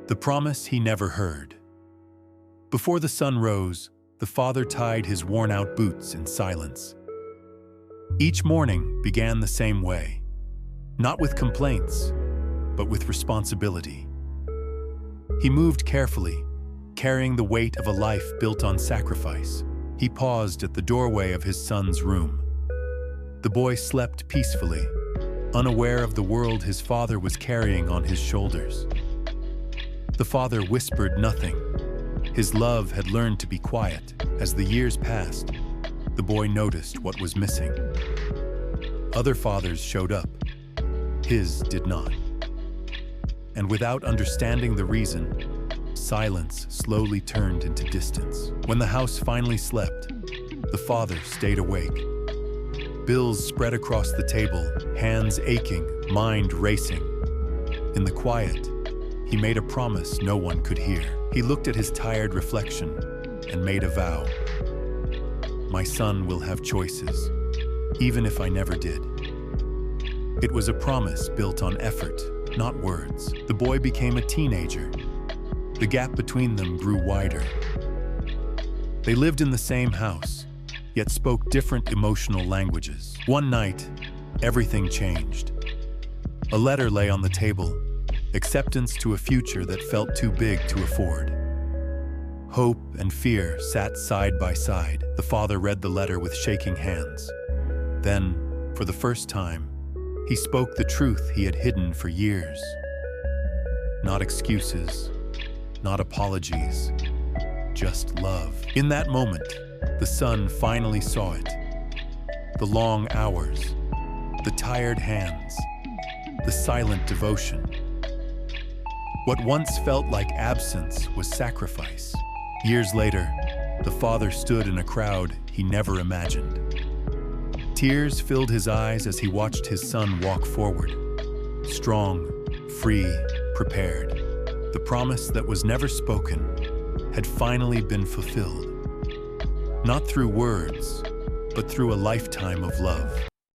The promise he never heard. Before the sun rose, the father tied his worn-out boots in silence. Each morning began the same way, not with complaints, but with responsibility. He moved carefully, carrying the weight of a life built on sacrifice. He paused at the doorway of his son's room. The boy slept peacefully, unaware of the world his father was carrying on his shoulders. The father whispered nothing. His love had learned to be quiet. As the years passed, the boy noticed what was missing. Other fathers showed up. His did not. And without understanding the reason, silence slowly turned into distance. When the house finally slept, the father stayed awake. Bills spread across the table, hands aching, mind racing. In the quiet, he made a promise no one could hear. He looked at his tired reflection and made a vow. My son will have choices, even if I never did. It was a promise built on effort, not words. The boy became a teenager. The gap between them grew wider. They lived in the same house, yet spoke different emotional languages. One night, everything changed. A letter lay on the table, acceptance to a future that felt too big to afford. Hope and fear sat side by side. The father read the letter with shaking hands. Then, for the first time, he spoke the truth he had hidden for years. Not excuses, not apologies, just love. In that moment, the son finally saw it. The long hours, the tired hands, the silent devotion. What once felt like absence was sacrifice. Years later, the father stood in a crowd he never imagined. Tears filled his eyes as he watched his son walk forward, strong, free, prepared. The promise that was never spoken had finally been fulfilled. Not through words, but through a lifetime of love.